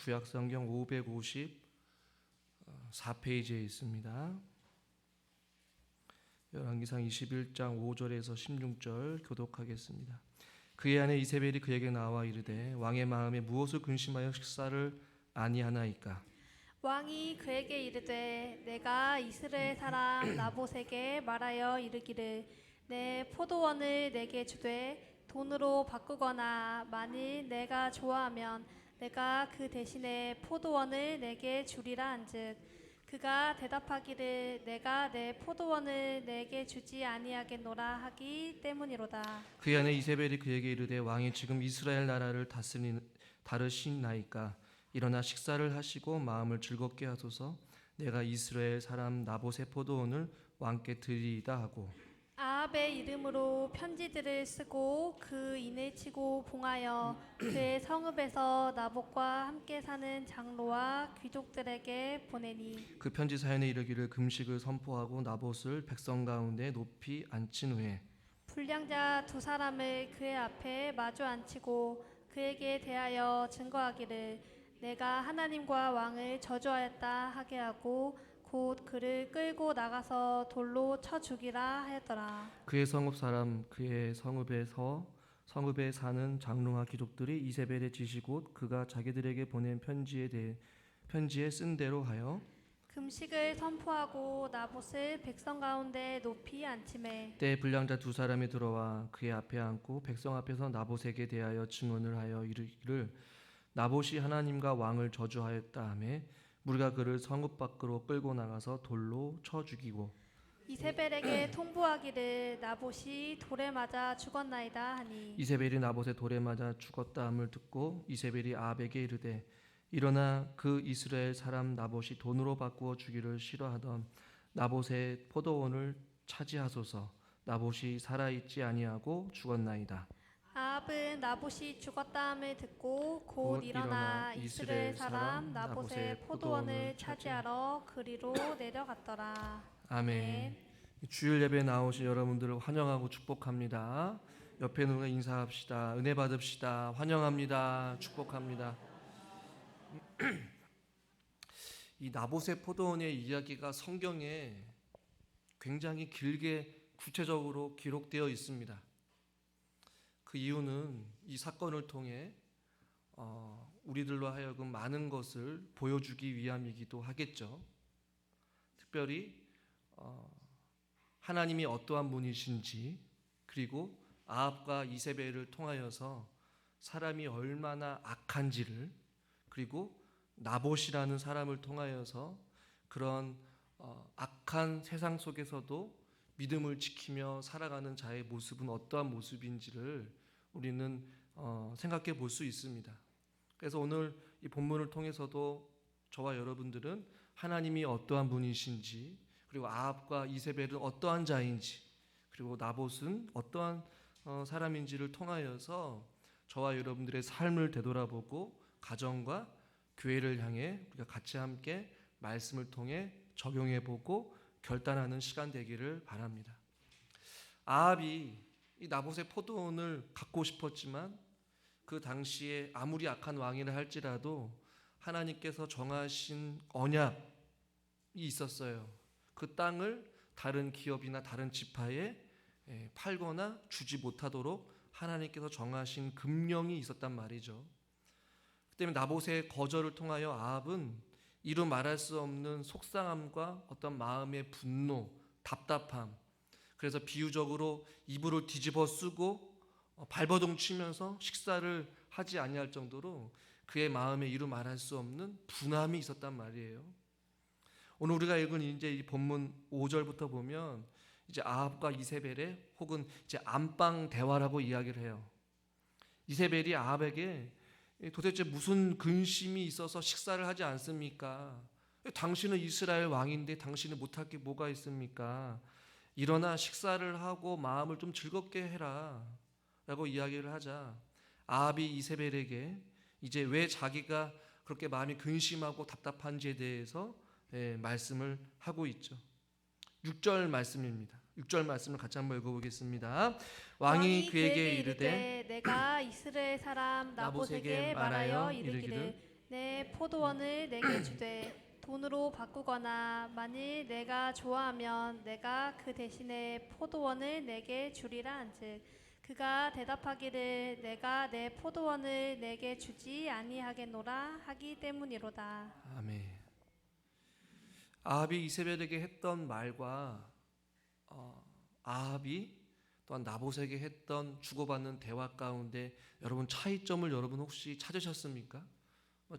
구약성경 554페이지에 있습니다. 열왕기상 21장 5절에서 16절 교독하겠습니다. 그의 아내 이세벨이 그에게 나와 이르되 왕의 마음에 무엇을 근심하여 식사를 아니하나이까? 왕이 그에게 이르되 내가 이스라엘 사람 나봇에게 말하여 이르기를 내 포도원을 내게 주되 돈으로 바꾸거나 만일 내가 좋아하면 내가 그 대신에 포도원을 내게 주리라 한즉 그가 대답하기를 내가 내 포도원을 내게 주지 아니하겠노라 하기 때문이로다. 그의 아내 이세벨이 그에게 이르되 왕이 지금 이스라엘 나라를 다스리나이까? 일어나 식사를 하시고 마음을 즐겁게 하소서. 내가 이스라엘 사람 나봇의 포도원을 왕께 드리이다 하고 아합의 이름으로 편지들을 쓰고 그 인을 치고 봉하여 그의 성읍에서 나봇과 함께 사는 장로와 귀족들에게 보내니 그 편지 사연에 이르기를 금식을 선포하고 나봇을 백성 가운데 높이 앉힌 후에 불량자 두 사람을 그의 앞에 마주 앉히고 그에게 대하여 증거하기를 내가 하나님과 왕을 저주하였다 하게 하고 곧 그를 끌고 나가서 돌로 쳐 죽이라 하였더라. 그의 성읍 사람 그의 성읍에 사는 장로와 귀족들이 이세벨의 지시 곧 그가 자기들에게 보낸 편지에 쓴 대로 하여 금식을 선포하고 나봇을 백성 가운데 높이 앉히매 때에 불량자 두 사람이 들어와 그의 앞에 앉고 백성 앞에서 나봇에게 대하여 증언을 하여 이르기를 나봇이 하나님과 왕을 저주하였다 하며 우리가 그를 성읍 밖으로 끌고 나가서 돌로 쳐 죽이고 이세벨에게 통보하기를 나봇이 돌에 맞아 죽었나이다 하니 이세벨이 나봇의 돌에 맞아 죽었다 함을 듣고 이세벨이 아합에게 이르되 일어나 그 이스라엘 사람 나봇이 돈으로 바꾸어 주기를 싫어하던 나봇의 포도원을 차지하소서. 나봇이 살아있지 아니하고 죽었나이다. 아합은 나봇이 죽었다함을 듣고 곧 일어나 이스라엘 사람 나봇의 포도원을 차지하러 그리로 내려갔더라. 아멘. 주일 예배에 나오신 여러분들을 환영하고 축복합니다. 옆에 누가 인사합시다. 은혜 받읍시다. 환영합니다. 축복합니다. 이 나봇의 포도원의 이야기가 성경에 굉장히 길게 구체적으로 기록되어 있습니다. 그 이유는 이 사건을 통해 우리들로 하여금 많은 것을 보여주기 위함이기도 하겠죠. 특별히 하나님이 어떠한 분이신지, 그리고 아합과 이세벨을 통하여서 사람이 얼마나 악한지를, 그리고 나봇이라는 사람을 통하여서 그런 악한 세상 속에서도 믿음을 지키며 살아가는 자의 모습은 어떠한 모습인지를 우리는 생각해 볼 수 있습니다. 그래서 오늘 이 본문을 통해서도 저와 여러분들은 하나님이 어떠한 분이신지, 그리고 아합과 이세벨은 어떠한 자인지, 그리고 나봇은 어떠한 사람인지를 통하여서 저와 여러분들의 삶을 되돌아보고 가정과 교회를 향해 우리가 같이 함께 말씀을 통해 적용해보고 결단하는 시간 되기를 바랍니다. 아합이 이 나봇의 포도원을 갖고 싶었지만 그 당시에 아무리 악한 왕이라 할지라도 하나님께서 정하신 언약이 있었어요. 그 땅을 다른 기업이나 다른 지파에 팔거나 주지 못하도록 하나님께서 정하신 금령이 있었단 말이죠. 그 때문에 나봇의 거절을 통하여 아합은 이루 말할 수 없는 속상함과 어떤 마음의 분노, 답답함, 그래서 비유적으로 이불을 뒤집어 쓰고 발버둥 치면서 식사를 하지 아니할 정도로 그의 마음에 이루 말할 수 없는 분함이 있었단 말이에요. 오늘 우리가 읽은 이제 이 본문 5절부터 보면 이제 아합과 이세벨의 혹은 이제 안방 대화라고 이야기를 해요. 이세벨이 아합에게 도대체 무슨 근심이 있어서 식사를 하지 않습니까? 당신은 이스라엘 왕인데 당신은 못할 게 뭐가 있습니까? 일어나 식사를 하고 마음을 좀 즐겁게 해라 라고 이야기를 하자 아합이 이세벨에게 이제 왜 자기가 그렇게 마음이 근심하고 답답한지에 대해서 말씀을 하고 있죠. 6절 말씀입니다. 6절 말씀을 같이 한번 읽어보겠습니다. 왕이 그에게 이르되 내가 이스라엘 사람 나봇에게 말하여 이르기를 내 포도원을 내게 주되 돈으로 바꾸거나 만일 내가 좋아하면 내가 그 대신에 포도원을 내게 주리라 한즉 그가 대답하기를 내가 내 포도원을 내게 주지 아니하겠노라 하기 때문이로다. 아멘. 아합이 이세벨에게 했던 말과 아합이 또한 나봇에게 했던 주고받는 대화 가운데 여러분 차이점을 여러분 혹시 찾으셨습니까?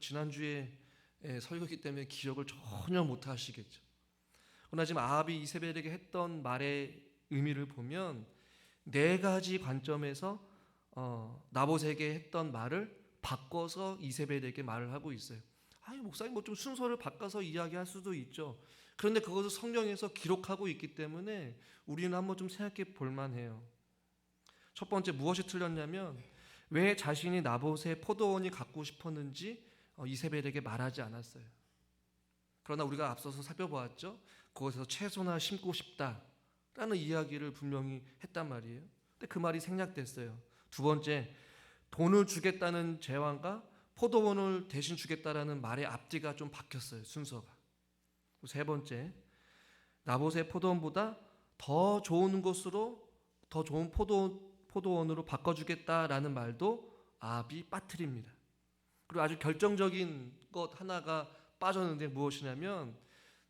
지난주에 설교기 때문에 기억을 전혀 못 하시겠죠. 그러나 지금 아합이 이세벨에게 했던 말의 의미를 보면 네 가지 관점에서 나봇에게 했던 말을 바꿔서 이세벨에게 말을 하고 있어요. 아니 목사님 뭐 좀 순서를 바꿔서 이야기할 수도 있죠. 그런데 그것을 성경에서 기록하고 있기 때문에 우리는 한번 좀 생각해 볼 만해요. 첫 번째 무엇이 틀렸냐면 왜 자신이 나봇의 포도원이 갖고 싶었는지 이세벨에게 말하지 않았어요. 그러나 우리가 앞서서 살펴보았죠. 그것에서 채소나 심고 싶다라는 이야기를 분명히 했단 말이에요. 근데 그 말이 생략됐어요. 두 번째, 돈을 주겠다는 제안과 포도원을 대신 주겠다라는 말의 앞뒤가 좀 바뀌었어요. 순서가. 세 번째, 나봇의 포도원보다 더 좋은 곳으로 더 좋은 포도원으로 바꿔주겠다라는 말도 아합이 빠뜨립니다. 그리고 아주 결정적인 것 하나가 빠졌는데 무엇이냐면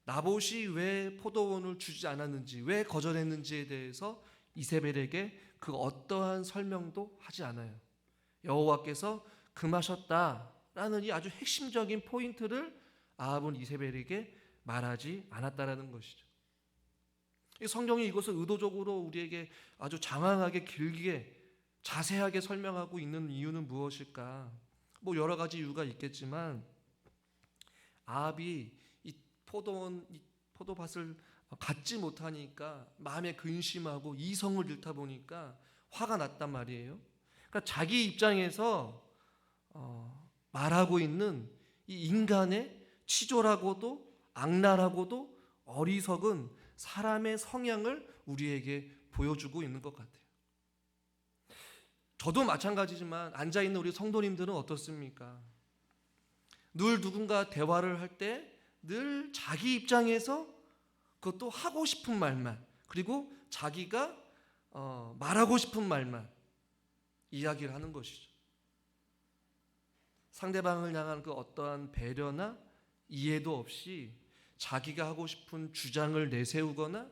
나봇이 왜 포도원을 주지 않았는지, 왜 거절했는지에 대해서 이세벨에게 그 어떠한 설명도 하지 않아요. 여호와께서 금하셨다라는 이 아주 핵심적인 포인트를 아합은 이세벨에게 말하지 않았다라는 것이죠. 성경이 이것을 의도적으로 우리에게 아주 장황하게 길게 자세하게 설명하고 있는 이유는 무엇일까? 뭐 여러 가지 이유가 있겠지만 아합이 이 포도밭을 갖지 못하니까 마음에 근심하고 이성을 잃다 보니까 화가 났단 말이에요. 그러니까 자기 입장에서 말하고 있는 이 인간의 치졸하고도 악랄하고도 어리석은 사람의 성향을 우리에게 보여주고 있는 것 같아요. 저도 마찬가지지만 앉아있는 우리 성도님들은 어떻습니까? 늘 누군가 대화를 할 때 늘 자기 입장에서 그것도 하고 싶은 말만 그리고 자기가 말하고 싶은 말만 이야기를 하는 것이죠. 상대방을 향한 그 어떠한 배려나 이해도 없이 자기가 하고 싶은 주장을 내세우거나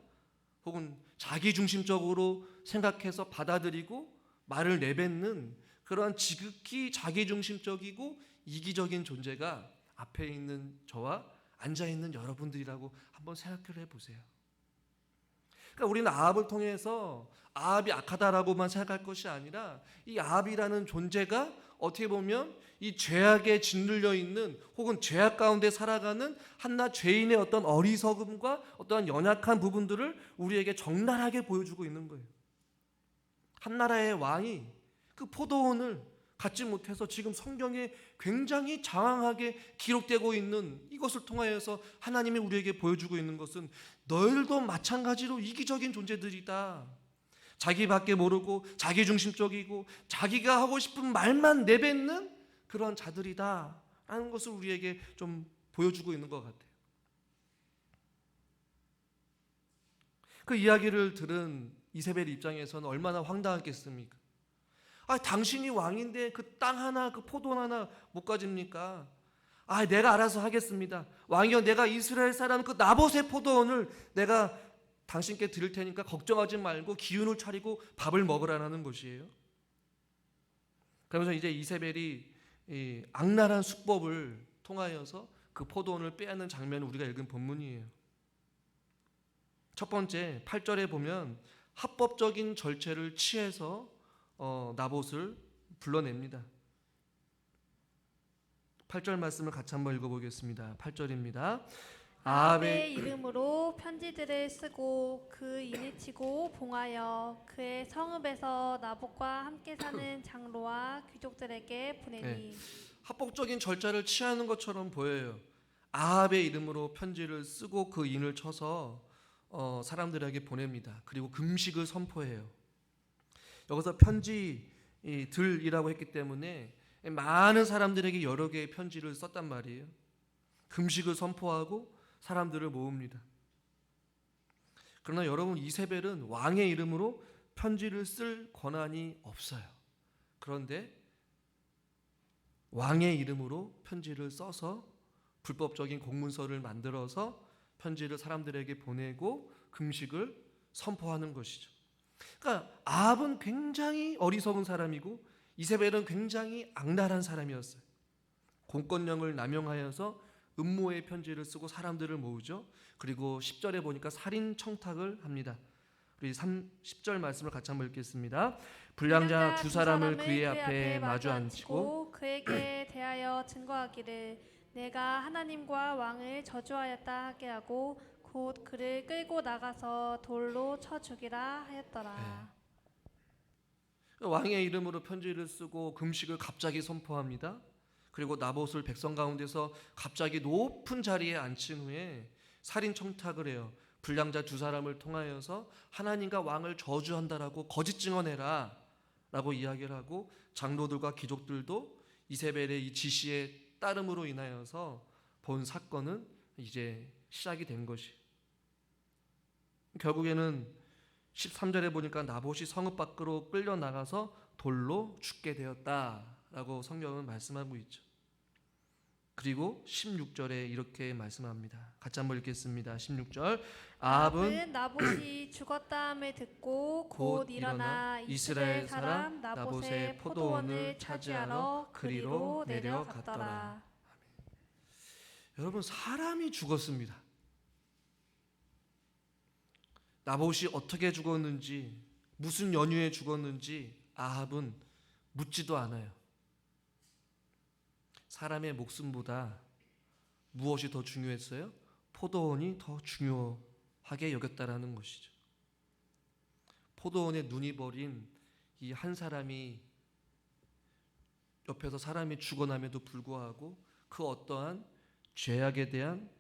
혹은 자기중심적으로 생각해서 받아들이고 말을 내뱉는 그러한 지극히 자기중심적이고 이기적인 존재가 앞에 있는 저와 앉아있는 여러분들이라고 한번 생각을 해보세요. 그러니까 우리는 아합을 통해서 아합이 악하다라고만 생각할 것이 아니라 이 아합이라는 존재가 어떻게 보면 이 죄악에 짓눌려 있는 혹은 죄악 가운데 살아가는 한낱 죄인의 어떤 어리석음과 어떠한 연약한 부분들을 우리에게 적나라하게 보여주고 있는 거예요. 한 나라의 왕이 그 포도원을 갖지 못해서 지금 성경에 굉장히 장황하게 기록되고 있는 이것을 통하여서 하나님이 우리에게 보여주고 있는 것은 너희들도 마찬가지로 이기적인 존재들이다. 자기밖에 모르고 자기중심적이고 자기가 하고 싶은 말만 내뱉는 그런 자들이다 라는 것을 우리에게 좀 보여주고 있는 것 같아요. 그 이야기를 들은 이세벨 입장에서는 얼마나 황당했겠습니까? 당신이 왕인데 그 땅 하나 그 포도원 하나 못 가집니까? 내가 알아서 하겠습니다. 왕이여 내가 이스라엘 사람 그 나봇의 포도원을 내가 당신께 드릴 테니까 걱정하지 말고 기운을 차리고 밥을 먹으라는 것이에요. 그러면서 이제 이세벨이 이 악랄한 수법을 통하여서 그 포도원을 빼앗는 장면을 우리가 읽은 본문이에요. 첫 번째 8절에 보면 합법적인 절차를 취해서 나봇을 불러냅니다. 8절 말씀을 같이 한번 읽어보겠습니다. 8절입니다. 아합의 이름으로 편지들을 쓰고 그 인을 치고 봉하여 그의 성읍에서 나봇과 함께 사는 장로와 귀족들에게 보내니. 합법적인 절차를 취하는 것처럼 보여요. 아합의 이름으로 편지를 쓰고 그 인을 쳐서 사람들에게 보냅니다. 그리고 금식을 선포해요. 여기서 편지들이라고 했기 때문에 많은 사람들에게 여러 개의 편지를 썼단 말이에요. 금식을 선포하고 사람들을 모읍니다. 그러나 여러분, 이세벨은 왕의 이름으로 편지를 쓸 권한이 없어요. 그런데 왕의 이름으로 편지를 써서 불법적인 공문서를 만들어서 편지를 사람들에게 보내고 금식을 선포하는 것이죠. 그러니까 아합은 굉장히 어리석은 사람이고 이세벨은 굉장히 악랄한 사람이었어요. 공권력을 남용하여서 음모의 편지를 쓰고 사람들을 모으죠. 그리고 10절에 보니까 살인 청탁을 합니다. 우리 10절 말씀을 같이 한번 읽겠습니다. 불량자 두 사람을 그의 앞에 마주 앉히고 그에게 대하여 증거하기를 내가 하나님과 왕을 저주하였다 하게 하고 곧 그를 끌고 나가서 돌로 쳐 죽이라 하였더라. 왕의 이름으로 편지를 쓰고 금식을 갑자기 선포합니다. 그리고 나봇을 백성 가운데서 갑자기 높은 자리에 앉힌 후에 살인 청탁을 해요. 불량자 두 사람을 통하여서 하나님과 왕을 저주한다라고 거짓 증언해라 라고 이야기를 하고 장로들과 귀족들도 이세벨의 이 지시에 따름으로 인하여서 본 사건은 이제 시작이 된 것이. 결국에는 13절에 보니까 나봇이 성읍 밖으로 끌려 나가서 돌로 죽게 되었다라고 성경은 말씀하고 있죠. 그리고 16절에 이렇게 말씀합니다. 같이 한번 읽겠습니다. 16절. 아합은 나봇이 죽었다함을 듣고 곧 일어나 이스라엘 사람 나봇의 포도원을 차지하러 그리로 내려갔더라. 여러분, 사람이 죽었습니다. 나봇이 어떻게 죽었는지, 무슨 연유에 죽었는지 아합은 묻지도 않아요. 사람의 목숨보다 무엇이 더 중요했어요? 포도원이 더 중요하게 여겼다라는 것이죠. 포도원에 눈이 버린 이 한 사람이 옆에서 사람이 죽어남에도 불구하고 그 어떠한 죄악에 대한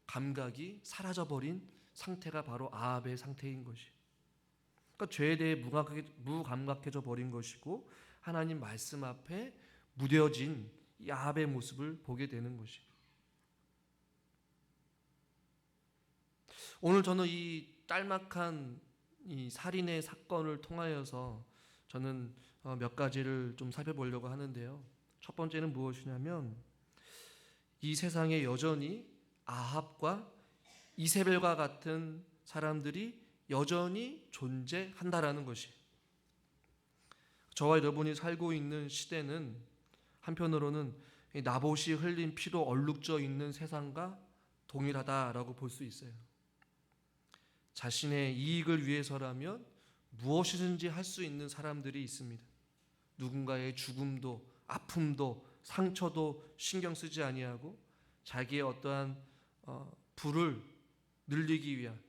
감각이 사라져버린 상태가 바로 아합의 상태인 것이. 그러니까 죄에 대해 무감각해져 버린 것이고 하나님 말씀 앞에 무뎌진 이 아합의 모습을 보게 되는 것이. 오늘 저는 이 딸막한 이 살인의 사건을 통하여서 저는 몇 가지를 좀 살펴보려고 하는데요. 첫 번째는 무엇이냐면 이 세상에 여전히 아합과 이세벨과 같은 사람들이 여전히 존재한다라는 것이. 저와 여러분이 살고 있는 시대는 한편으로는 나봇이 흘린 피로 얼룩져 있는 세상과 동일하다라고 볼 수 있어요. 자신의 이익을 위해서라면 무엇이든지 할 수 있는 사람들이 있습니다. 누군가의 죽음도 아픔도 상처도 신경 쓰지 아니하고 자기의 어떠한 부를 늘리기 위한,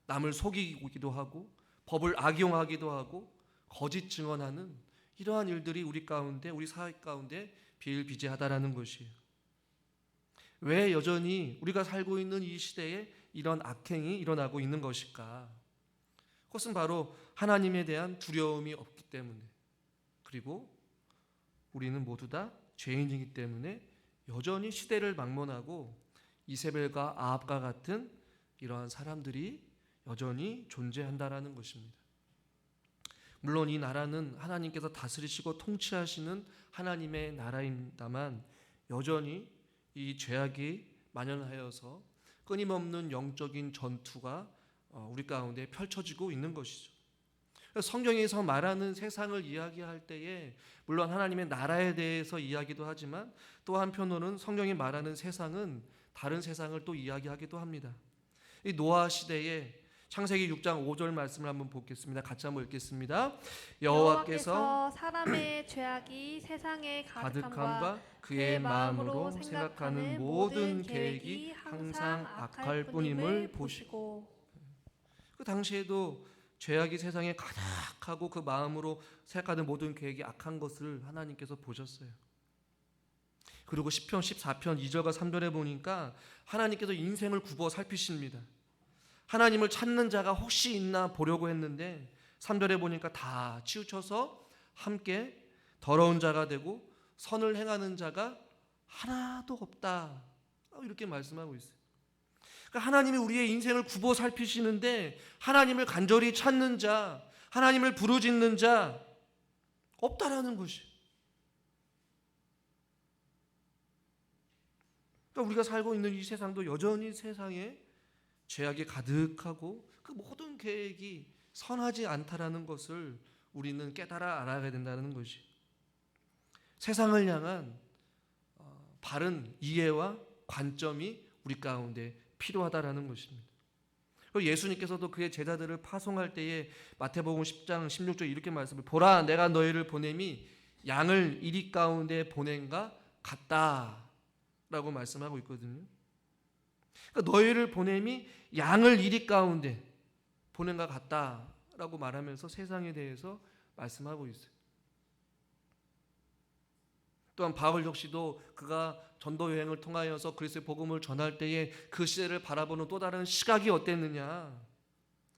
남을 속이기도 하고 법을 악용하기도 하고 거짓 증언하는 이러한 일들이 우리 가운데, 우리 사회 가운데 비일비재하다라는 것이에요. 왜 여전히 우리가 살고 있는 이 시대에 이런 악행이 일어나고 있는 것일까? 그것은 바로 하나님에 대한 두려움이 없기 때문에, 그리고 우리는 모두 다 죄인이기 때문에 여전히 시대를 막론하고 이세벨과 아합과 같은 이러한 사람들이 여전히 존재한다라는 것입니다. 물론 이 나라는 하나님께서 다스리시고 통치하시는 하나님의 나라입니다만 여전히 이 죄악이 만연하여서 끊임없는 영적인 전투가 우리 가운데 펼쳐지고 있는 것이죠. 성경에서 말하는 세상을 이야기할 때에 물론 하나님의 나라에 대해서 이야기도 하지만 또 한편으로는 성경이 말하는 세상은 다른 세상을 또 이야기하기도 합니다. 이 노아 시대에 창세기 6장 5절 말씀을 한번 보겠습니다. 같이 한번 읽겠습니다. 여호와께서 사람의 죄악이 세상에 가득함과 그의 마음으로 생각하는 모든 계획이 항상 악할 뿐임을 보시고. 그 당시에도 죄악이 세상에 가득하고 그 마음으로 생각하는 모든 계획이 악한 것을 하나님께서 보셨어요. 그리고 시편 14편 2절과 3절에 보니까 하나님께서 인생을 굽어 살피십니다. 하나님을 찾는 자가 혹시 있나 보려고 했는데 3절에 보니까 다 치우쳐서 함께 더러운 자가 되고 선을 행하는 자가 하나도 없다. 이렇게 말씀하고 있어요. 그러니까 하나님이 우리의 인생을 굽어 살피시는데 하나님을 간절히 찾는 자, 하나님을 부르짖는 자 없다라는 것이. 그러니까 우리가 살고 있는 이 세상도 여전히 세상에 죄악이 가득하고 그 모든 계획이 선하지 않다라는 것을 우리는 깨달아 알아야 된다는 것이. 세상을 향한 바른 이해와 관점이 우리 가운데 필요하다라는 것입니다. 예수님께서도 그의 제자들을 파송할 때에 마태복음 10장 16절 이렇게 말씀을 보라 내가 너희를 보냄이 양을 이리 가운데 보낸가 같다라고 말씀하고 있거든요. 그러니까 너희를 보냄이 양을 이리 가운데 보낸가 같다라고 말하면서 세상에 대해서 말씀하고 있어요. 또한 바울 역시도 그가 전도 여행을 통하여서 그리스도의 복음을 전할 때에 그 시대를 바라보는 또 다른 시각이 어땠느냐.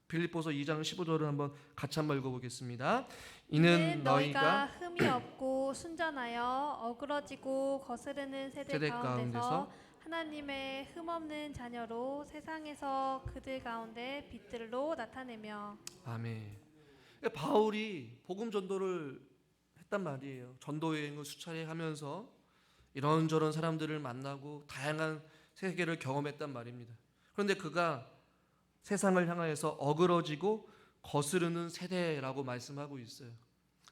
빌립보서 2장 15절을 한번 같이 한번 읽어보겠습니다. 이는 너희가 흠이 없고 순전하여 어그러지고 거스르는 세대 가운데서 하나님의 흠없는 자녀로 세상에서 그들 가운데 빛들로 나타내며. 아멘. 바울이 복음 전도를 했단 말이에요. 전도 여행을 수차례 하면서 이런저런 사람들을 만나고 다양한 세계를 경험했단 말입니다. 그런데 그가 세상을 향하여서 어그러지고 거스르는 세대라고 말씀하고 있어요.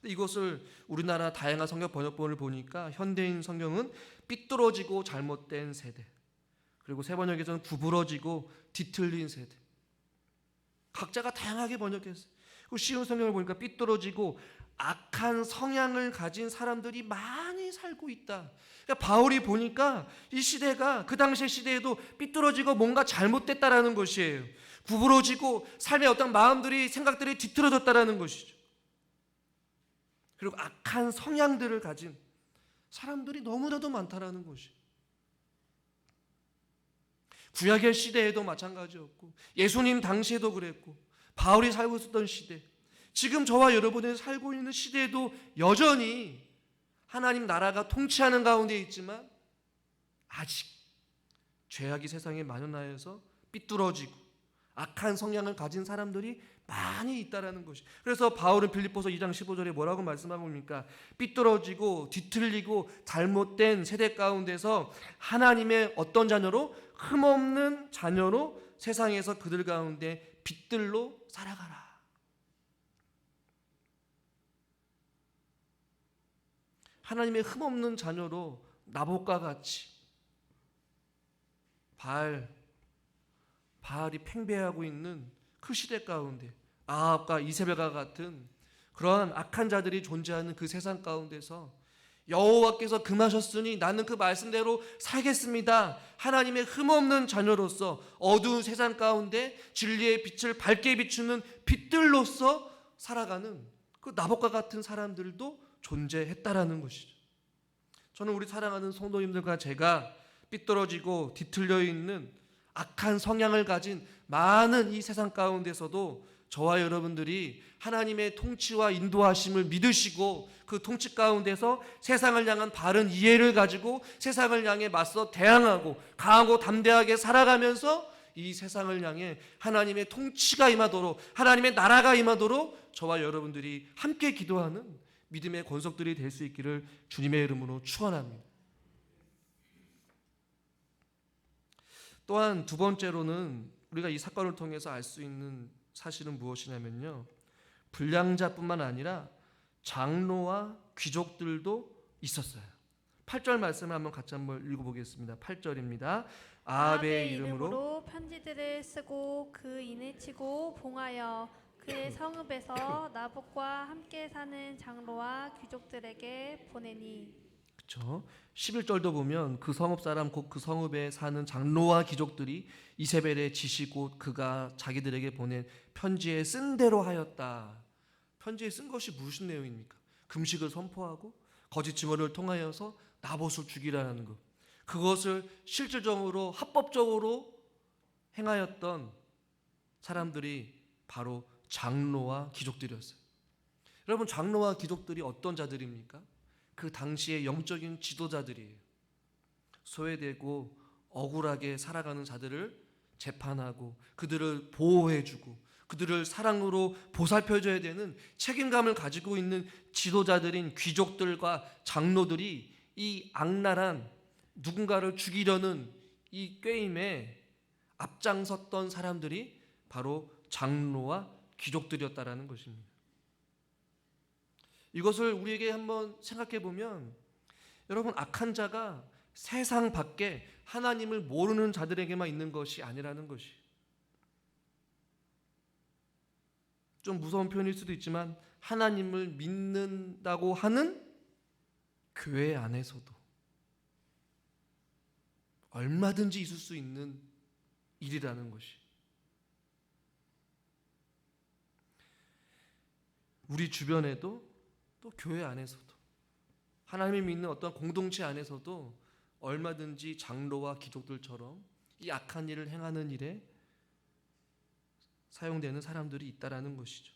이것을 우리나라 다양한 성경 번역본을 보니까 현대인 성경은 삐뚤어지고 잘못된 세대, 그리고 새 번역에서는 구부러지고 뒤틀린 세대, 각자가 다양하게 번역했어요. 그리고 쉬운 성경을 보니까 삐뚤어지고 악한 성향을 가진 사람들이 많이 살고 있다. 그러니까 바울이 보니까 이 시대가 그 당시의 시대에도 삐뚤어지고 뭔가 잘못됐다라는 것이에요. 구부러지고 삶의 어떤 마음들이 생각들이 뒤틀어졌다라는 것이죠. 그리고 악한 성향들을 가진 사람들이 너무나도 많다라는 것이. 구약의 시대에도 마찬가지였고 예수님 당시에도 그랬고 바울이 살고 있었던 시대, 지금 저와 여러분이 살고 있는 시대에도 여전히 하나님 나라가 통치하는 가운데 있지만 아직 죄악이 세상에 만연하여서 삐뚤어지고 악한 성향을 가진 사람들이 많이 있다라는 것이. 그래서 바울은 빌립보서 2장 15절에 뭐라고 말씀하고 있습니까? 삐뚤어지고 뒤틀리고 잘못된 세대 가운데서 하나님의 어떤 자녀로? 흠없는 자녀로 세상에서 그들 가운데 빛들로 살아가라. 하나님의 흠없는 자녀로 나봇과 같이 바알이 팽배하고 있는 그 시대 가운데 아합과 이세벨과 같은 그러한 악한 자들이 존재하는 그 세상 가운데서 여호와께서 금하셨으니 나는 그 말씀대로 살겠습니다. 하나님의 흠없는 자녀로서 어두운 세상 가운데 진리의 빛을 밝게 비추는 빛들로서 살아가는 그 나봇과 같은 사람들도 존재했다라는 것이죠. 저는 우리 사랑하는 성도님들과 제가 삐뚤어지고 뒤틀려 있는 악한 성향을 가진 많은 이 세상 가운데서도 저와 여러분들이 하나님의 통치와 인도하심을 믿으시고 그 통치 가운데서 세상을 향한 바른 이해를 가지고 세상을 향해 맞서 대항하고 강하고 담대하게 살아가면서 이 세상을 향해 하나님의 통치가 임하도록 하나님의 나라가 임하도록 저와 여러분들이 함께 기도하는 믿음의 권속들이 될 수 있기를 주님의 이름으로 축원합니다. 또한 두 번째로는 우리가 이 사건을 통해서 알 수 있는 사실은 무엇이냐면요, 불량자뿐만 아니라 장로와 귀족들도 있었어요. 8절 말씀을 한번 같이 한번 읽어보겠습니다. 8절입니다. 아합의 이름으로 편지들을 쓰고 그 인을 치고 봉하여 그의 성읍에서 나봇과 함께 사는 장로와 귀족들에게 보내니. 그렇죠. 11절도 보면 그 성읍 사람 곧 그 성읍에 사는 장로와 귀족들이 이세벨의 지시 곧 그가 자기들에게 보낸 편지에 쓴 대로 하였다. 편지에 쓴 것이 무슨 내용입니까? 금식을 선포하고 거짓 증언을 통하여서 나봇을 죽이라는 것. 그것을 실질적으로 합법적으로 행하였던 사람들이 바로 장로와 귀족들이었어요. 여러분, 장로와 귀족들이 어떤 자들입니까? 그 당시의 영적인 지도자들이에요. 소외되고 억울하게 살아가는 자들을 재판하고 그들을 보호해주고 그들을 사랑으로 보살펴줘야 되는 책임감을 가지고 있는 지도자들인 귀족들과 장로들이 이 악랄한 누군가를 죽이려는 이 꾀임에 앞장섰던 사람들이 바로 장로와 귀족들이었다라는 것입니다. 이것을 우리에게 한번 생각해 보면 여러분, 악한 자가 세상 밖에 하나님을 모르는 자들에게만 있는 것이 아니라는 것이, 좀 무서운 표현일 수도 있지만 하나님을 믿는다고 하는 교회 안에서도 얼마든지 있을 수 있는 일이라는 것이, 우리 주변에도 또 교회 안에서도 하나님을 믿는 어떤 공동체 안에서도 얼마든지 장로와 기독들처럼 이 악한 일을 행하는 일에 사용되는 사람들이 있다라는 것이죠.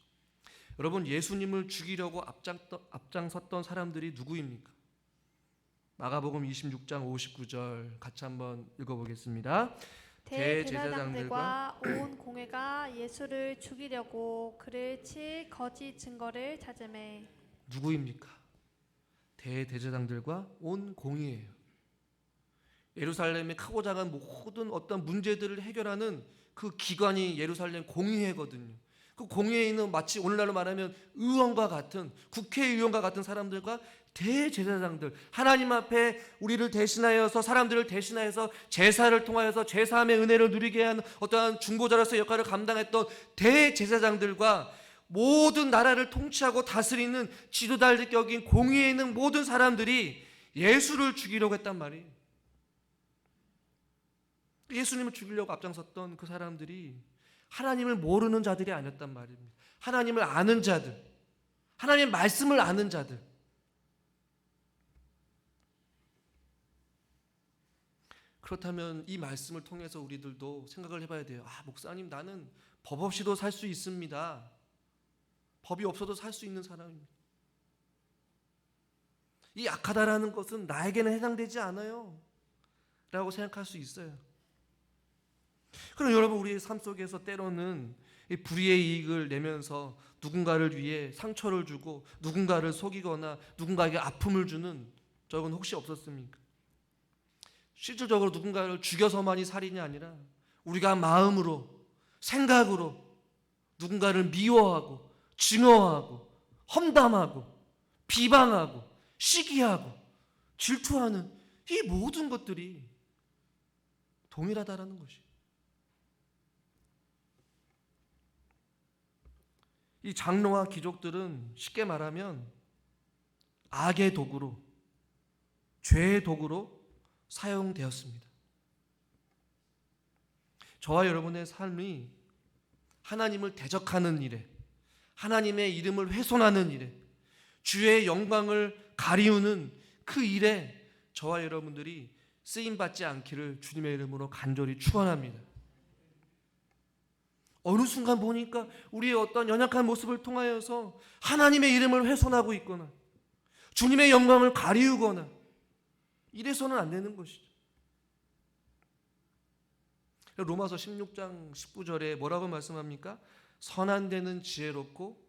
여러분, 예수님을 죽이려고 앞장섰던 사람들이 누구입니까? 마가복음 26장 59절 같이 한번 읽어보겠습니다. 대제사장들과 온 공회가 예수를 죽이려고 그를 칠 거짓 증거를 찾으매. 누구입니까? 대제사장들과 온 공회예요. 예루살렘의 크고 작은 모든 어떤 문제들을 해결하는 그 기관이 예루살렘 공의회거든요. 그 공의회는 마치 오늘날로 말하면 의원과 같은, 국회의원과 같은 사람들과 대제사장들, 하나님 앞에 우리를 대신하여서, 사람들을 대신하여서 제사를 통하여서 제사함의 은혜를 누리게 하는 어떠한 중보자로서의 역할을 감당했던 대제사장들과 모든 나라를 통치하고 다스리는 지도자를 격인 공의에 있는 모든 사람들이 예수를 죽이려고 했단 말이에요. 예수님을 죽이려고 앞장섰던 그 사람들이 하나님을 모르는 자들이 아니었단 말입니다. 하나님을 아는 자들, 하나님의 말씀을 아는 자들. 그렇다면 이 말씀을 통해서 우리들도 생각을 해봐야 돼요. 목사님, 나는 법 없이도 살 수 있습니다. 법이 없어도 살 수 있는 사람입니다. 이 악하다라는 것은 나에게는 해당되지 않아요 라고 생각할 수 있어요. 그럼 여러분, 우리의 삶 속에서 때로는 불의의 이익을 내면서 누군가를 위해 상처를 주고 누군가를 속이거나 누군가에게 아픔을 주는 적은 혹시 없었습니까? 실질적으로 누군가를 죽여서만이 살인이 아니라 우리가 마음으로, 생각으로 누군가를 미워하고 증오하고 험담하고 비방하고 시기하고 질투하는 이 모든 것들이 동일하다라는 것이, 이 장로와 귀족들은 쉽게 말하면 악의 도구로, 죄의 도구로 사용되었습니다. 저와 여러분의 삶이 하나님을 대적하는 일에, 하나님의 이름을 훼손하는 일에, 주의 영광을 가리우는 그 일에 저와 여러분들이 쓰임받지 않기를 주님의 이름으로 간절히 축원합니다. 어느 순간 보니까 우리의 어떤 연약한 모습을 통하여서 하나님의 이름을 훼손하고 있거나 주님의 영광을 가리우거나 이래서는 안 되는 것이죠. 로마서 16장 19절에 뭐라고 말씀합니까? 선한 데는 지혜롭고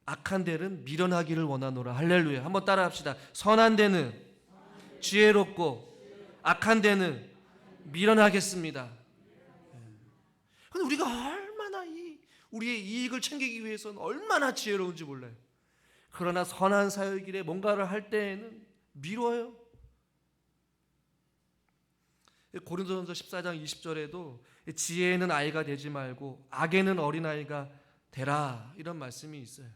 악한 데는 미련하기를 원하노라. 할렐루야. 한번 따라합시다. 선한 데는 지혜롭고 악한 데는 미련하겠습니다. 근데 우리가 얼마나 우리의 이익을 챙기기 위해서는 얼마나 지혜로운지 몰라요. 그러나 선한 사역일에 뭔가를 할 때에는 미뤄요. 고린도전서 14장 20절에도 지혜에는 아이가 되지 말고 악에는 어린아이가 되라, 이런 말씀이 있어요.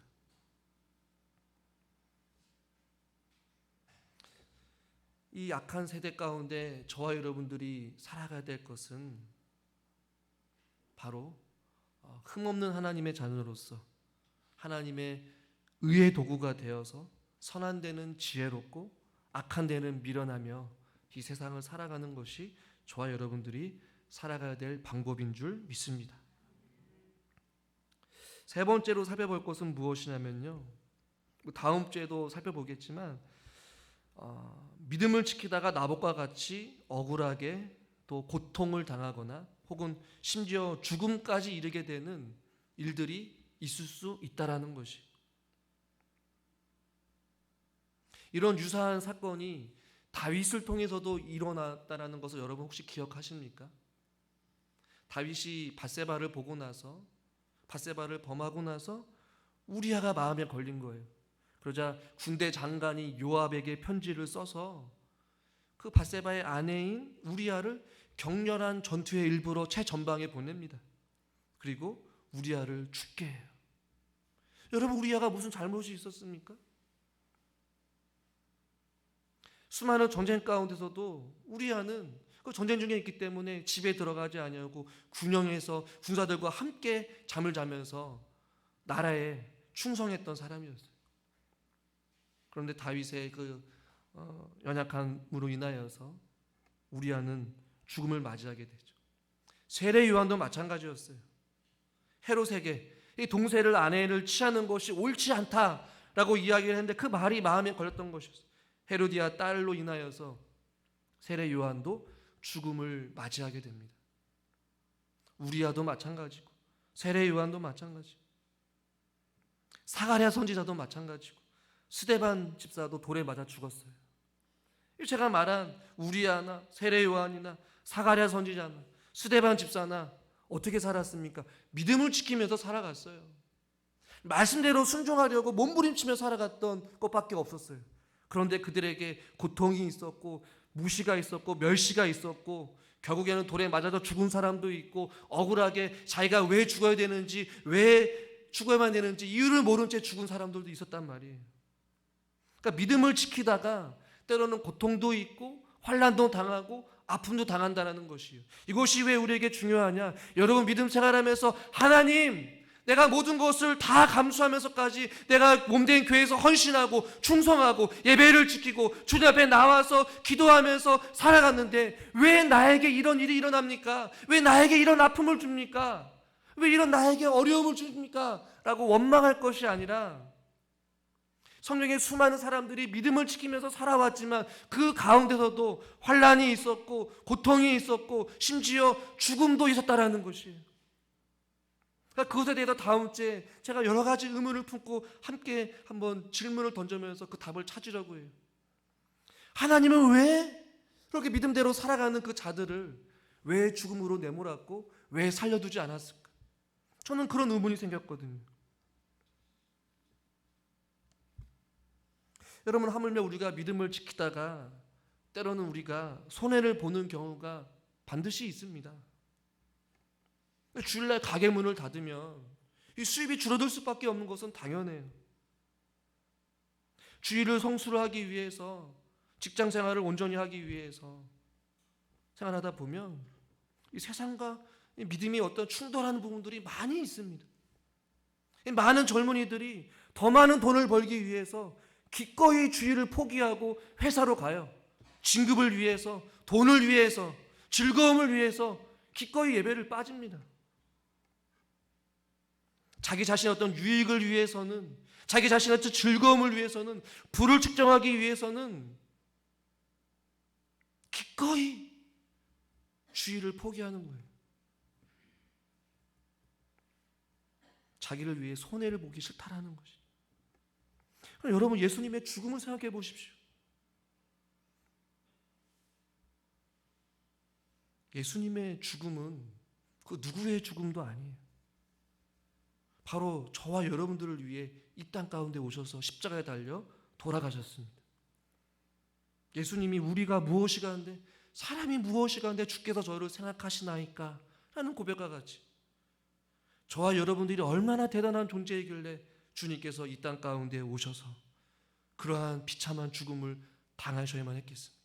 이 악한 세대 가운데 저와 여러분들이 살아가야 될 것은 바로 흠없는 하나님의 자녀로서 하나님의 의의 도구가 되어서 선한 데는 지혜롭고 악한 데는 미련하며 이 세상을 살아가는 것이 저와 여러분들이 살아가야 될 방법인 줄 믿습니다. 세 번째로 살펴볼 것은 무엇이냐면요, 다음 주에도 살펴보겠지만 믿음을 지키다가 나봇과 같이 억울하게 또 고통을 당하거나 혹은 심지어 죽음까지 이르게 되는 일들이 있을 수 있다라는 것이. 이런 유사한 사건이 다윗을 통해서도 일어났다라는 것을 여러분 혹시 기억하십니까? 다윗이 밧세바를 보고 나서, 밧세바를 범하고 나서 우리아가 마음에 걸린 거예요. 그러자 군대 장관이 요압에게 편지를 써서 그 밧세바의 아내인 우리아를 격렬한 전투의 일부로 최전방에 보냅니다. 그리고 우리아를 죽게 해요. 여러분, 우리아가 무슨 잘못이 있었습니까? 수많은 전쟁 가운데서도 우리아는 그 전쟁 중에 있기 때문에 집에 들어가지 아니하고 군영에서 군사들과 함께 잠을 자면서 나라에 충성했던 사람이었어요. 그런데 다윗의 그 연약함으로 인하여서 우리아는 죽음을 맞이하게 되죠. 세례 요한도 마찬가지였어요. 헤롯에게 이 동생을 아내를 취하는 것이 옳지 않다라고 이야기를 했는데 그 말이 마음에 걸렸던 것이었어요. 헤로디아 딸로 인하여서 세례 요한도 죽음을 맞이하게 됩니다. 우리아도 마찬가지고 세례 요한도 마찬가지고 사가랴 선지자도 마찬가지고 스데반 집사도 돌에 맞아 죽었어요. 제가 말한 우리아나 세례 요한이나 사가랴 선지자나 스데반 집사나 어떻게 살았습니까? 믿음을 지키면서 살아갔어요. 말씀대로 순종하려고 몸부림치며 살아갔던 것밖에 없었어요. 그런데 그들에게 고통이 있었고 무시가 있었고 멸시가 있었고 결국에는 돌에 맞아서 죽은 사람도 있고 억울하게 자기가 왜 죽어야 되는지 왜 죽어야만 되는지 이유를 모른 채 죽은 사람들도 있었단 말이에요. 그러니까 믿음을 지키다가 때로는 고통도 있고 환난도 당하고 아픔도 당한다는 것이에요. 이것이 왜 우리에게 중요하냐? 여러분, 믿음 생활하면서 하나님, 내가 모든 것을 다 감수하면서까지 내가 몸된 교회에서 헌신하고 충성하고 예배를 지키고 주님 앞에 나와서 기도하면서 살아갔는데 왜 나에게 이런 일이 일어납니까? 왜 나에게 이런 아픔을 줍니까? 왜 이런 나에게 어려움을 줍니까? 라고 원망할 것이 아니라 성경에 수많은 사람들이 믿음을 지키면서 살아왔지만 그 가운데서도 환난이 있었고 고통이 있었고 심지어 죽음도 있었다라는 것이에요. 그러니까 그것에 대해서 다음 주에 제가 여러 가지 의문을 품고 함께 한번 질문을 던지면서 그 답을 찾으려고 해요. 하나님은 왜 그렇게 믿음대로 살아가는 그 자들을 왜 죽음으로 내몰았고 왜 살려두지 않았을까? 저는 그런 의문이 생겼거든요. 여러분, 하물며 우리가 믿음을 지키다가 때로는 우리가 손해를 보는 경우가 반드시 있습니다. 주일날 가게 문을 닫으면 이 수입이 줄어들 수밖에 없는 것은 당연해요. 주일을 성수를 하기 위해서 직장 생활을 온전히 하기 위해서 생활하다 보면 이 세상과 믿음이 어떤 충돌하는 부분들이 많이 있습니다. 많은 젊은이들이 더 많은 돈을 벌기 위해서 기꺼이 주일을 포기하고 회사로 가요. 진급을 위해서, 돈을 위해서, 즐거움을 위해서 기꺼이 예배를 빠집니다. 자기 자신의 어떤 유익을 위해서는, 자기 자신의 어떤 즐거움을 위해서는, 부를 측정하기 위해서는 기꺼이 주일을 포기하는 거예요. 자기를 위해 손해를 보기 싫다라는 것이. 그럼 여러분, 예수님의 죽음을 생각해 보십시오. 예수님의 죽음은 그 누구의 죽음도 아니에요. 바로 저와 여러분들을 위해 이 땅 가운데 오셔서 십자가에 달려 돌아가셨습니다. 예수님이 우리가 무엇이가 한데 사람이 무엇이가 한데 주께서 저를 생각하시나이까 라는 고백과 같이 저와 여러분들이 얼마나 대단한 존재이길래 주님께서 이 땅 가운데 오셔서 그러한 비참한 죽음을 당하셔야만 했겠습니까?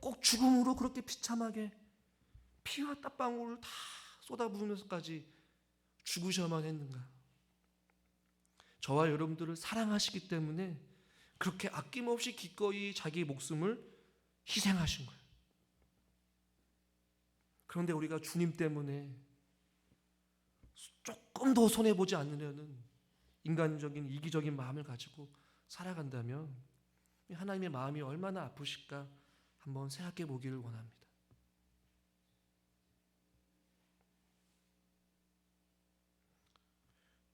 꼭 죽음으로 그렇게 비참하게 피와 땀방울을 다 쏟아부으면서까지 죽으셔야만 했는가? 저와 여러분들을 사랑하시기 때문에 그렇게 아낌없이 기꺼이 자기 목숨을 희생하신 거예요. 그런데 우리가 주님 때문에 조금 더 손해보지 않으려는 인간적인 이기적인 마음을 가지고 살아간다면 하나님의 마음이 얼마나 아프실까 한번 생각해 보기를 원합니다.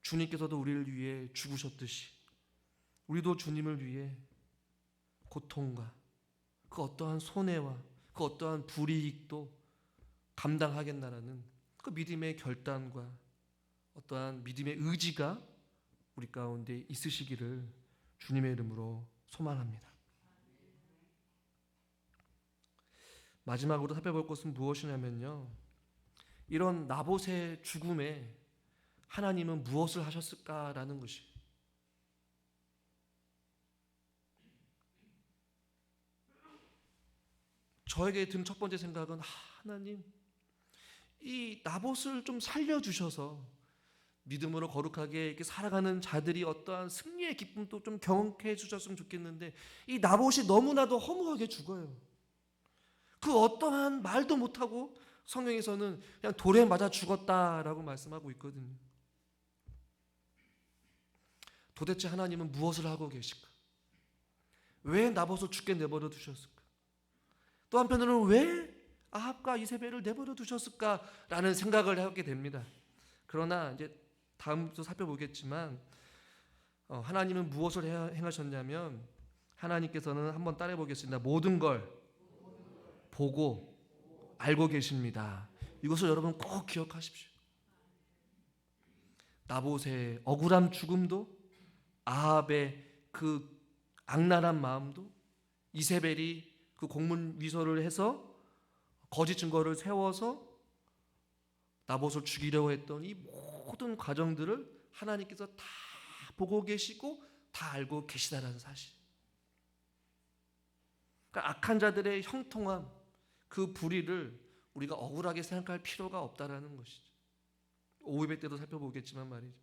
주님께서도 우리를 위해 죽으셨듯이 우리도 주님을 위해 고통과 그 어떠한 손해와 그 어떠한 불이익도 감당하겠나라는 그 믿음의 결단과 어떠한 믿음의 의지가 우리 가운데 있으시기를 주님의 이름으로 소망합니다. 마지막으로 살펴볼 것은 무엇이냐면요, 이런 나봇의 죽음에 하나님은 무엇을 하셨을까라는 것이, 저에게 든 첫 번째 생각은 하나님, 이 나봇을 좀 살려주셔서 믿음으로 거룩하게 이렇게 살아가는 자들이 어떠한 승리의 기쁨도 좀 경험해 해 주셨으면 좋겠는데 이 나봇이 너무나도 허무하게 죽어요. 그 어떠한 말도 못하고 성경에서는 그냥 돌에 맞아 죽었다라고 말씀하고 있거든요. 도대체 하나님은 무엇을 하고 계실까? 왜 나봇을 죽게 내버려 두셨을까? 또 한편으로는 왜 아합과 이세벨을 내버려 두셨을까라는 생각을 하게 됩니다. 그러나 이제 다음부터 살펴보겠지만 하나님은 무엇을 행하셨냐면 하나님께서는 한번 따라해 보겠습니다. 모든 걸 보고 알고 계십니다. 이것을 여러분 꼭 기억하십시오. 나봇의 억울한 죽음도, 아합의 그 악랄한 마음도, 이세벨이 그 공문 위서를 해서 거짓 증거를 세워서 나봇을 죽이려고 했던 이 모든 과정들을 하나님께서 다 보고 계시고 다 알고 계시다라는 사실. 그러니까 악한 자들의 형통함, 그 불의를 우리가 억울하게 생각할 필요가 없다라는 것이죠. 오후예배 때도 살펴보겠지만 말이죠.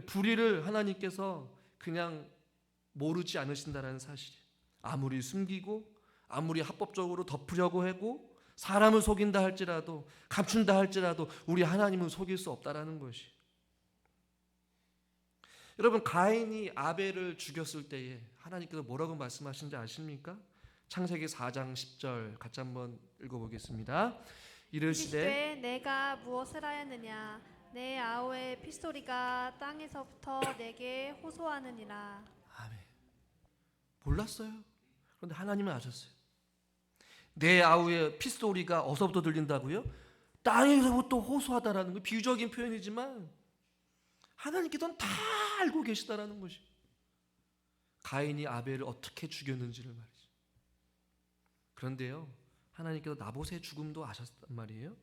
불의를 하나님께서 그냥 모르지 않으신다라는 사실. 아무리 숨기고 아무리 합법적으로 덮으려고 하고 사람을 속인다 할지라도 감춘다 할지라도 우리 하나님은 속일 수 없다라는 것이. 여러분, 가인이 아벨을 죽였을 때에 하나님께서 뭐라고 말씀하신지 아십니까? 창세기 4장 10절 같이 한번 읽어보겠습니다. 이르시되 내가 무엇을 하였느냐? 내 아우의 핏소리가 땅에서부터 내게 호소하느니라. 아멘. 몰랐어요. 그런데 하나님은 아셨어요. 내 아우의 핏소리가 어디서부터 들린다고요? 땅에서부터 호소하다라는 거 비유적인 표현이지만 하나님께서는 다 알고 계시다라는 것이. 가인이 아벨을 어떻게 죽였는지를 말이죠. 그런데요, 하나님께서 나봇의 죽음도 아셨단 말이에요.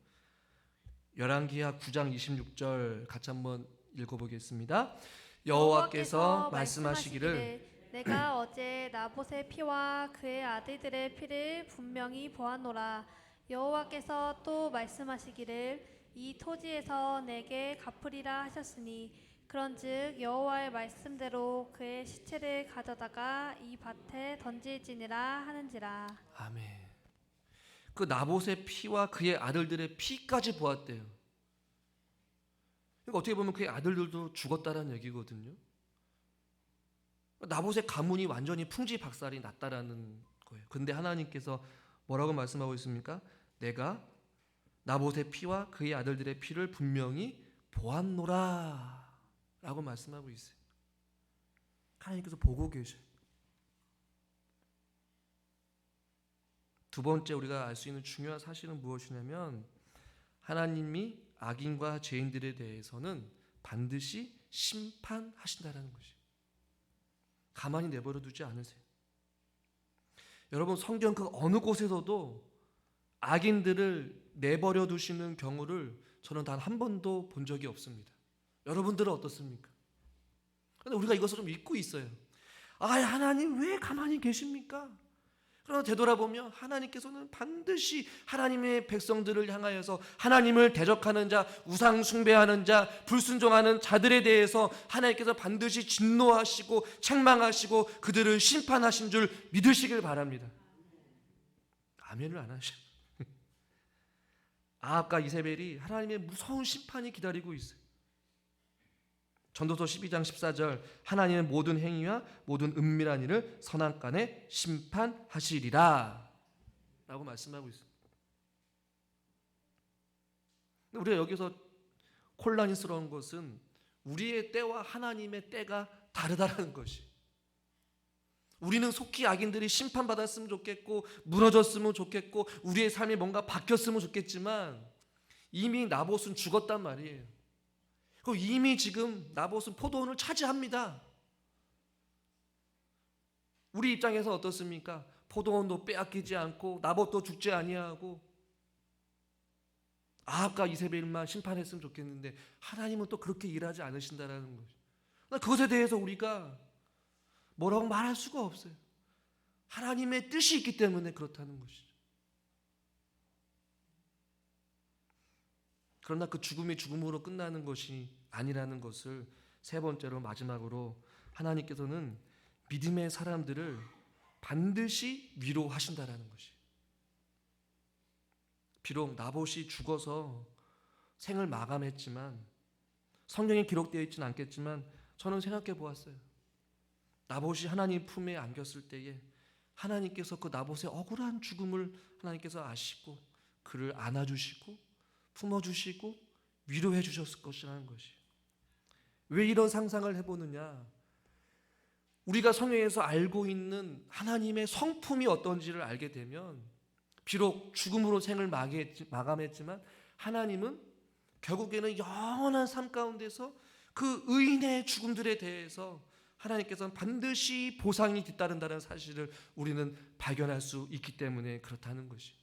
열왕기하 9장 26절 같이 한번 읽어보겠습니다. 여호와께서 말씀하시기를 내가 어제 나봇의 피와 그의 아들들의 피를 분명히 보았노라. 여호와께서 또 말씀하시기를 이 토지에서 내게 갚으리라 하셨으니 그런즉 여호와의 말씀대로 그의 시체를 가져다가 이 밭에 던질지니라 하는지라. 아멘. 그 나봇의 피와 그의 아들들의 피까지 보았대요. 그러니까 어떻게 보면 그의 아들들도 죽었다라는 얘기거든요. 나봇의 가문이 완전히 풍지박살이 났다라는 거예요. 근데 하나님께서 뭐라고 말씀하고 있습니까? 내가 나봇의 피와 그의 아들들의 피를 분명히 보았노라 라고 말씀하고 있어요. 하나님께서 보고 계셔요. 두 번째 우리가 알 수 있는 중요한 사실은 무엇이냐면 하나님이 악인과 죄인들에 대해서는 반드시 심판하신다는 것이에요. 가만히 내버려 두지 않으세요. 여러분, 성경 그 어느 곳에서도 악인들을 내버려 두시는 경우를 저는 단 한 번도 본 적이 없습니다. 여러분들은 어떻습니까? 그런데 우리가 이것을 좀 잊고 있어요. 하나님 왜 가만히 계십니까? 그러나 되돌아보면 하나님께서는 반드시 하나님의 백성들을 향하여서 하나님을 대적하는 자, 우상 숭배하는 자, 불순종하는 자들에 대해서 하나님께서 반드시 진노하시고 책망하시고 그들을 심판하신 줄 믿으시길 바랍니다. 아멘을 안 하셔. 아합과 이세벨이 하나님의 무서운 심판이 기다리고 있어요. 전도서 12장 14절 하나님의 모든 행위와 모든 은밀한 일을 선악간에 심판하시리라 라고 말씀하고 있습니다. 우리가 여기서 혼란스러운 것은 우리의 때와 하나님의 때가 다르다라는 것이. 우리는 속히 악인들이 심판받았으면 좋겠고 무너졌으면 좋겠고 우리의 삶이 뭔가 바뀌었으면 좋겠지만 이미 나봇은 죽었단 말이에요. 그리고 이미 지금 나봇은 포도원을 차지합니다. 우리 입장에서 어떻습니까? 포도원도 빼앗기지 않고 나봇도 죽지 아니하고 아합과 이세벨만 심판했으면 좋겠는데 하나님은 또 그렇게 일하지 않으신다라는 거죠. 그것에 대해서 우리가 뭐라고 말할 수가 없어요. 하나님의 뜻이 있기 때문에 그렇다는 것이죠. 그러나 그 죽음이 죽음으로 끝나는 것이 아니라는 것을 세 번째로 마지막으로 하나님께서는 믿음의 사람들을 반드시 위로하신다라는 것이. 비록 나봇이 죽어서 생을 마감했지만 성경에 기록되어 있지는 않겠지만 저는 생각해 보았어요. 나봇이 하나님 품에 안겼을 때에 하나님께서 그 나봇의 억울한 죽음을 하나님께서 아시고 그를 안아주시고 품어주시고 위로해 주셨을 것이라는 것이. 왜 이런 상상을 해보느냐? 우리가 성경에서 알고 있는 하나님의 성품이 어떤지를 알게 되면 비록 죽음으로 생을 마감했지만 하나님은 결국에는 영원한 삶 가운데서 그 의인의 죽음들에 대해서 하나님께서는 반드시 보상이 뒤따른다는 사실을 우리는 발견할 수 있기 때문에 그렇다는 것이.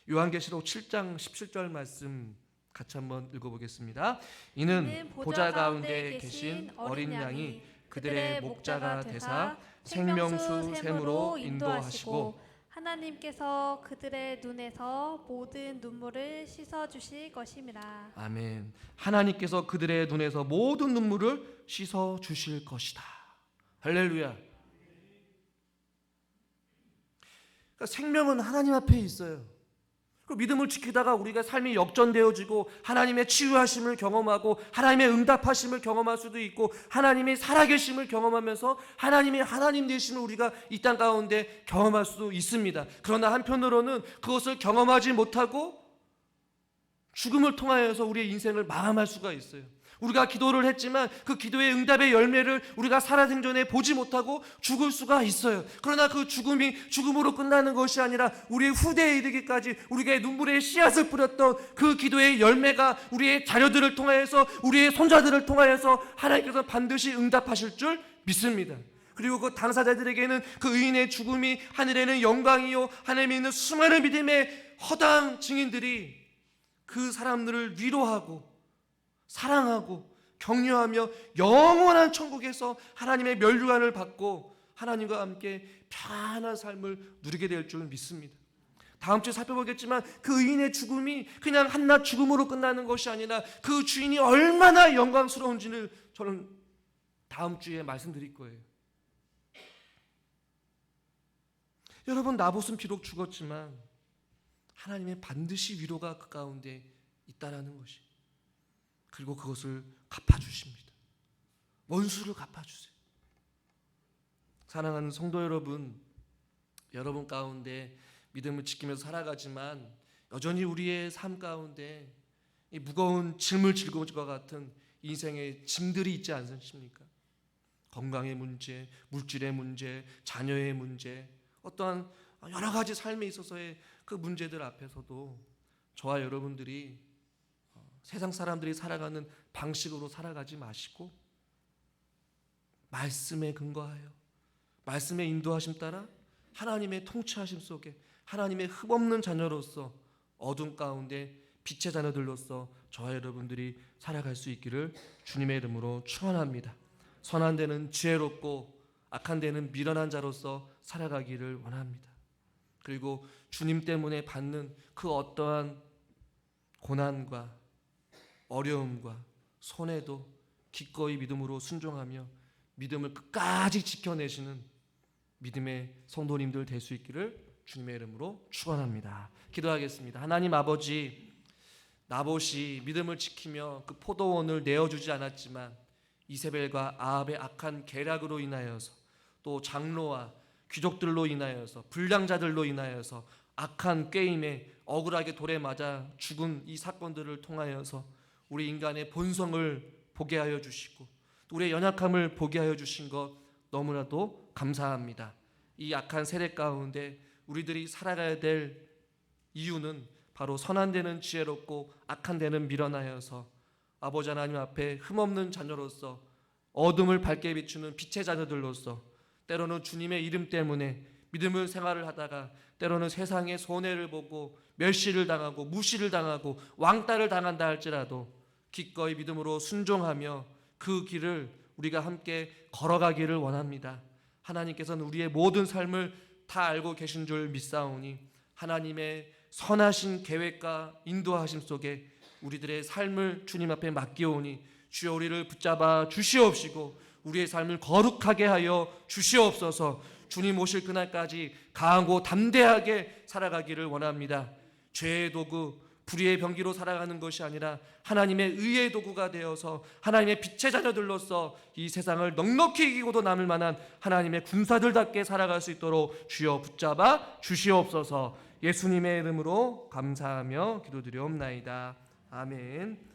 요한계시록 7장 17절 말씀 같이 한번 읽어보겠습니다. 이는 보좌 가운데 계신 어린 양이 그들의 목자가 되사 생명수 샘으로 인도하시고 하나님께서 그들의 눈에서 모든 눈물을 씻어 주실 것임이라. 아멘. 하나님께서 그들의 눈에서 모든 눈물을 씻어 주실 것이다. 할렐루야. 그러니까 생명은 하나님 앞에 있어요. 그 믿음을 지키다가 우리가 삶이 역전되어지고 하나님의 치유하심을 경험하고 하나님의 응답하심을 경험할 수도 있고 하나님의 살아계심을 경험하면서 하나님의 하나님 되심을 우리가 이 땅 가운데 경험할 수도 있습니다. 그러나 한편으로는 그것을 경험하지 못하고 죽음을 통하여서 우리의 인생을 마감할 수가 있어요. 우리가 기도를 했지만 그 기도의 응답의 열매를 우리가 살아생전에 보지 못하고 죽을 수가 있어요. 그러나 그 죽음이 죽음으로 끝나는 것이 아니라 우리의 후대에 이르기까지 우리가 눈물의 씨앗을 뿌렸던 그 기도의 열매가 우리의 자녀들을 통하여서 우리의 손자들을 통하여서 하나님께서 반드시 응답하실 줄 믿습니다. 그리고 그 당사자들에게는 그 의인의 죽음이 하늘에는 영광이요 하늘에 있는 수많은 믿음의 허당 증인들이 그 사람들을 위로하고 사랑하고 격려하며 영원한 천국에서 하나님의 면류관을 받고 하나님과 함께 편안한 삶을 누리게 될 줄 믿습니다. 다음 주에 살펴보겠지만 그 의인의 죽음이 그냥 한낱 죽음으로 끝나는 것이 아니라 그 주인이 얼마나 영광스러운지를 저는 다음 주에 말씀드릴 거예요. 여러분, 나봇은 비록 죽었지만 하나님의 반드시 위로가 그 가운데 있다라는 것이. 그리고 그것을 갚아주십니다. 원수를 갚아주세요. 사랑하는 성도 여러분, 여러분 가운데 믿음을 지키면서 살아가지만 여전히 우리의 삶 가운데 이 무거운 짐을 짊어질 것 같은 인생의 짐들이 있지 않으십니까? 건강의 문제, 물질의 문제, 자녀의 문제, 어떠한 여러 가지 삶에 있어서의 그 문제들 앞에서도 저와 여러분들이 세상 사람들이 살아가는 방식으로 살아가지 마시고 말씀에 근거하여 말씀의 인도하심 따라 하나님의 통치하심 속에 하나님의 흠없는 자녀로서 어둠 가운데 빛의 자녀들로서 저와 여러분들이 살아갈 수 있기를 주님의 이름으로 축원합니다. 선한 데는 지혜롭고 악한 데는 미련한 자로서 살아가기를 원합니다. 그리고 주님 때문에 받는 그 어떠한 고난과 어려움과 손해도 기꺼이 믿음으로 순종하며 믿음을 끝까지 지켜내시는 믿음의 성도님들 될 수 있기를 주님의 이름으로 축원합니다. 기도하겠습니다. 하나님 아버지, 나봇이 믿음을 지키며 그 포도원을 내어주지 않았지만 이세벨과 아합의 악한 계략으로 인하여서, 또 장로와 귀족들로 인하여서, 불량자들로 인하여서 악한 게임에 억울하게 돌에 맞아 죽은 이 사건들을 통하여서 우리 인간의 본성을 보게 하여 주시고 또 우리의 연약함을 보게 하여 주신 것 너무나도 감사합니다. 이 악한 세대 가운데 우리들이 살아가야 될 이유는 바로 선한 데는 지혜롭고 악한 데는 미련하여서 아버지 하나님 앞에 흠없는 자녀로서 어둠을 밝게 비추는 빛의 자녀들로서 때로는 주님의 이름 때문에 믿음을 생활을 하다가 때로는 세상의 손해를 보고 멸시를 당하고 무시를 당하고 왕따를 당한다 할지라도 기꺼이 믿음으로 순종하며 그 길을 우리가 함께 걸어가기를 원합니다. 하나님께서는 우리의 모든 삶을 다 알고 계신 줄 믿사오니 하나님의 선하신 계획과 인도하심 속에 우리들의 삶을 주님 앞에 맡기오니 주여 우리를 붙잡아 주시옵시고 우리의 삶을 거룩하게 하여 주시옵소서. 주님 오실 그날까지 강하고 담대하게 살아가기를 원합니다. 죄의 도구, 불의의 병기로 살아가는 것이 아니라 하나님의 의의 도구가 되어서 하나님의 빛의 자녀들로서 이 세상을 넉넉히 이기고도 남을 만한 하나님의 군사들답게 살아갈 수 있도록 주여 붙잡아 주시옵소서. 예수님의 이름으로 감사하며 기도드리옵나이다. 아멘.